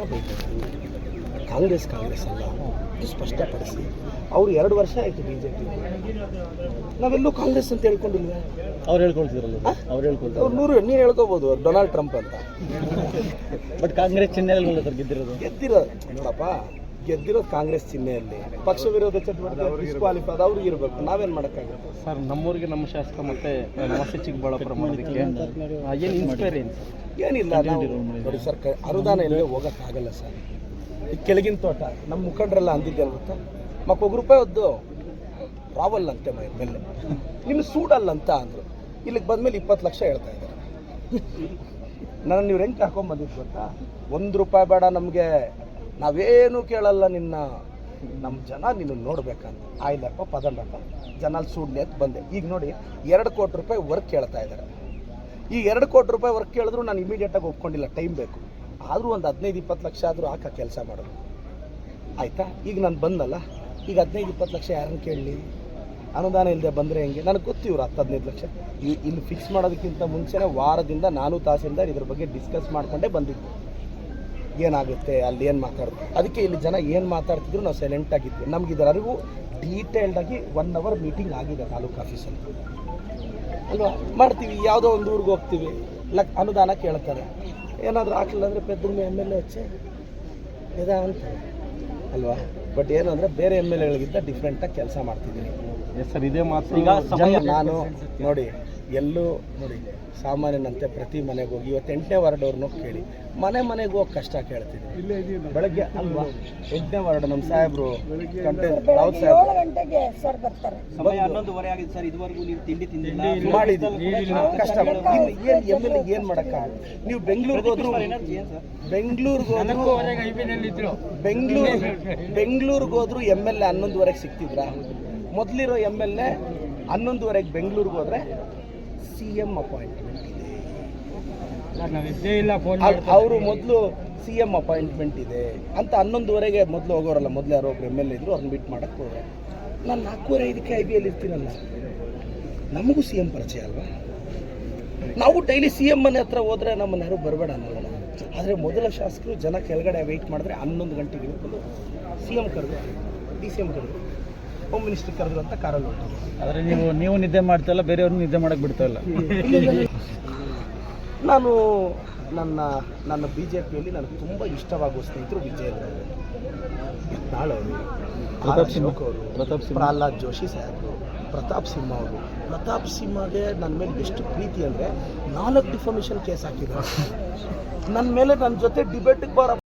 ಅವ್ರನ್ನ ಬೈಬೇಕು. ಕಾಂಗ್ರೆಸ್ ಅಲ್ಲ, ಇದು ಸ್ಪಷ್ಟಪಡಿಸಿ. ಅವರು 2 ವರ್ಷ ಆಯಿತು ಬಿ ಜೆ ಪಿ, ನಾವೆಲ್ಲೂ ಕಾಂಗ್ರೆಸ್ ಅಂತ ಹೇಳ್ಕೊಂಡಿಲ್ವ? ಅವ್ರು ಹೇಳ್ಕೊಳ್ತಿದ್ರಲ್ಲ, ಅವ್ರು ಹೇಳ್ಕೊಳ್ತಾರೆ. ಅವ್ರು ನೀನು ಹೇಳ್ಕೋಬೋದು ಡೊನಾಲ್ಡ್ ಟ್ರಂಪ್ ಅಂತ. ಬಟ್ ಕಾಂಗ್ರೆಸ್ ಚಿಹ್ನೆಯಲ್ಲಿ ಸರ್ ಗೆದ್ದಿರೋದು ನೋಡಪ್ಪ, ಗೆದ್ದಿರೋದು ಕಾಂಗ್ರೆಸ್ ಚಿಹ್ನೆಯಲ್ಲಿ. ಪಕ್ಷ ವಿರೋಧ ಚಟುವಟಿಕೆ ಡಿಸ್ಕ್ವಾಲಿಫೈ ಅದು ಅವ್ರಿಗೆ ಇರಬೇಕು, ನಾವೇನು ಮಾಡೋಕ್ಕಾಗುತ್ತೆ ಸರ್? ನಮ್ಮೂರಿಗೆ ನಮ್ಮ ಶಾಸಕ ಮತ್ತೆ ನಮಸ್ತೆ ಚಿಕ್ಕಬಳ್ಳಾಪುರ ಮಾಡೋದಕ್ಕೆ ಏನು ಇನ್ಸ್ಪೈರೆನ್ಸ್ ಏನಿಲ್ಲ. ನಾವು ನೋಡಿ ಸರ್, ಅನುದಾನ ಇಲ್ಲದೆ ಹೋಗೋಕ್ಕಾಗಲ್ಲ ಸರ್. ಈ ಕೆಳಗಿನ ತೋಟ ನಮ್ಮ ಮುಖಂಡರೆಲ್ಲ ಅಂದಿದ್ದೆ ಗೊತ್ತಾ, ಮಕ್ಕ ₹1 ಒದ್ದು ರಾವಲ್ ಅಂತೆ ಮೇಲೆ ನಿಮ್ಗೆ ಸೂಡಲ್ಲ ಅಂತ ಅಂದರು. ಇಲ್ಲಿಗೆ ಬಂದಮೇಲೆ 20 ಲಕ್ಷ ಹೇಳ್ತಾ ಇದ್ದಾರೆ. ನಾನು ನೀವು ಹೆಂಗೆ ಹಾಕೊಂಡ್ಬಂದಿದ್ದು ಗೊತ್ತಾ, ₹1 ಬೇಡ ನಮಗೆ, ನಾವೇನು ಕೇಳಲ್ಲ ನಿನ್ನ, ನಮ್ಮ ಜನ ನೀನು ನೋಡ್ಬೇಕಂತ. ಆಯ್ಲಪ್ಪ ಪದಂಡಪ್ಪ ಜನ ಸೂಡ್ಲಿ ಅಂತ ಬಂದೆ. ಈಗ ನೋಡಿ ₹2 ಕೋಟಿ ವರ್ಕ್ ಕೇಳ್ತಾ ಇದ್ದಾರೆ. ಈ ₹2 ಕೋಟಿ ವರ್ಕ್ ಕೇಳಿದ್ರು ನಾನು ಇಮಿಡಿಯೇಟಾಗಿ ಒಪ್ಕೊಂಡಿಲ್ಲ, ಟೈಮ್ ಬೇಕು. ಆದರೂ ಒಂದು 15-20 ಲಕ್ಷ ಆದರೂ ಹಾಕೋ ಕೆಲಸ ಮಾಡೋದು ಆಯಿತಾ. ಈಗ ನಾನು ಬಂದಲ್ಲ, ಈಗ 15-20 ಲಕ್ಷ ಯಾರನ್ನು ಕೇಳಲಿ? ಅನುದಾನ ಇಲ್ಲದೆ ಬಂದರೆ ಹೆಂಗೆ? ನನಗೆ ಗೊತ್ತು ಇವರು 10-15 ಲಕ್ಷ ಇಲ್ಲಿ ಫಿಕ್ಸ್ ಮಾಡೋದಕ್ಕಿಂತ ಮುಂಚೆನೇ ವಾರದಿಂದ ನಾನು ತಹಸೀಲ್ದಾರ್ ಇದ್ರ ಬಗ್ಗೆ ಡಿಸ್ಕಸ್ ಮಾಡ್ಕೊಂಡೇ ಬಂದಿದ್ದು. ಏನಾಗುತ್ತೆ ಅಲ್ಲಿ, ಏನು ಮಾತಾಡೋದು, ಅದಕ್ಕೆ ಇಲ್ಲಿ ಜನ ಏನು ಮಾತಾಡ್ತಿದ್ರು ನಾವು ಸೈಲೆಂಟ್ ಆಗಿದ್ವಿ. ನಮ್ಗೆ ಇದರ ಅರಿವು ಡೀಟೇಲ್ಡಾಗಿ 1 ಅವರ್ ಮೀಟಿಂಗ್ ಆಗಿದೆ ತಾಲೂಕು ಆಫೀಸಲ್ಲಿ ಅಲ್ವಾ. ಮಾಡ್ತೀವಿ, ಯಾವುದೋ ಒಂದು ಊರಿಗೆ ಹೋಗ್ತೀವಿ, ಅನುದಾನ ಕೇಳ್ತಾರೆ, ಏನಾದರೂ ಹಾಕಲಿಲ್ಲ ಅಂದರೆ ಪೆದ್ದುರ್ಮೆ MLA ಹೆಚ್ಚೆ ಇದ ಅಂತ ಅಲ್ವಾ. ಬಟ್ ಏನು ಅಂದರೆ ಬೇರೆ MLAಗಳಿಗಿಂತ ಡಿಫ್ರೆಂಟಾಗಿ ಕೆಲಸ ಮಾಡ್ತಿದ್ದೀನಿ ಸರ್. ಇದೇ ಮಾತು ಈಗ ನಾನು ನೋಡಿ ಎಲ್ಲೂ ನೋಡಿ ಸಾಮಾನ್ಯನಂತೆ ಪ್ರತಿ ಮನೆಗೆ ಹೋಗಿ, ಇವತ್ತು 8ನೇ ವಾರ್ಡ್ ಅವ್ರನ್ನೂ ಕೇಳಿ, ಮನೆಗೆ ಹೋಗಿ ಕಷ್ಟ ಕೇಳ್ತೀನಿ. ಬೆಳಗ್ಗೆ ಅಲ್ವಾ 8ನೇ ವಾರ್ಡ್ ನಮ್ಮ ಸಾಹೇಬರು ರಾವ್ ಸಾಹೇಬ್ ಮಾಡಿದ್ದೀವಿ ಕಷ್ಟ. ಏನು ಏನು ಮಾಡೋಕ್ಕಾಗಲ್ಲ. ನೀವು ಬೆಂಗಳೂರಿಗೆ ಹೋದ್ರು MLA 11:30 ಸಿಗ್ತಿದ್ರಾ? ಮೊದಲಿರೋ MLA 11:30 ಬೆಂಗಳೂರಿಗೆ ಹೋದರೆ CM ಅಪಾಯಿಂಟ್ಮೆಂಟ್ ಇದೆ. ಅವರು ಮೊದಲು CM ಅಪಾಯಿಂಟ್ಮೆಂಟ್ ಇದೆ ಅಂತ 11:30 ಮೊದಲು ಹೋಗೋರಲ್ಲ. ಮೊದಲು ಯಾರೋ ಒಬ್ರು MLA ಇದ್ರು, ಅವ್ರನ್ನ ಮೀಟ್ ಮಾಡೋಕ್ಕೆ ಹೋದ್ರೆ ನಾನು 4:45 IBಯಲ್ಲಿ ಇರ್ತೀನಲ್ಲ. ನಮಗೂ CM ಪರಿಚಯ ಅಲ್ವಾ? ನಾವು ಡೈಲಿ CM ಮನೆ ಹತ್ರ ಹೋದರೆ ನಮ್ಮನ್ನು ಯಾರು ಬರಬೇಡ ಅನ್ನೋಲ್ಲ. ಆದರೆ ಮೊದಲ ಶಾಸಕರು ಜನ ಕೆಳಗಡೆ ವೆಯ್ಟ್ ಮಾಡಿದ್ರೆ 11 ಗಂಟೆಗೆ ಬಂದು CM ಕರೆದು, DCM ಕರೆದು, ಹೋಮ್ ಮಿನಿಸ್ಟ್ರಿ ಕರೆದ್ರು ಅಂತ ಕಾರಲ್ಲಿ ಹೊರಟು. ಆದರೆ ನೀವು ನಿದ್ದೆ ಮಾಡ್ತಾಯಿಲ್ಲ, ಬೇರೆಯವ್ರನ್ನ ನಿದ್ದೆ ಮಾಡೋಕ್ಕೆ ಬಿಡ್ತಾ ಇಲ್ಲ. ನಾನು ನನ್ನ BJPಯಲ್ಲಿ ನನಗೆ ತುಂಬ ಇಷ್ಟವಾಗುವ ಸ್ನೇಹಿತರು ವಿಜಯೇಂದ್ರ ಅವರು, ಯತ್ನಾಳ್ ಅವರು, ಪ್ರಹ್ಲಾದ್ ಜೋಶಿ ಸಾಹೇಬರು, ಪ್ರತಾಪ್ ಸಿಂಹ ಅವರು. ಪ್ರತಾಪ್ ಸಿಂಹಗೆ ನನ್ನ ಮೇಲೆ ಎಷ್ಟು ಪ್ರೀತಿ ಅಂದರೆ 4 ಡಿಫಾಮೇಷನ್ ಕೇಸ್ ಹಾಕಿದ್ದಾರೆ ನನ್ನ ಮೇಲೆ. ನನ್ನ ಜೊತೆ ಡಿಬೇಟಿಗೆ ಬಾರ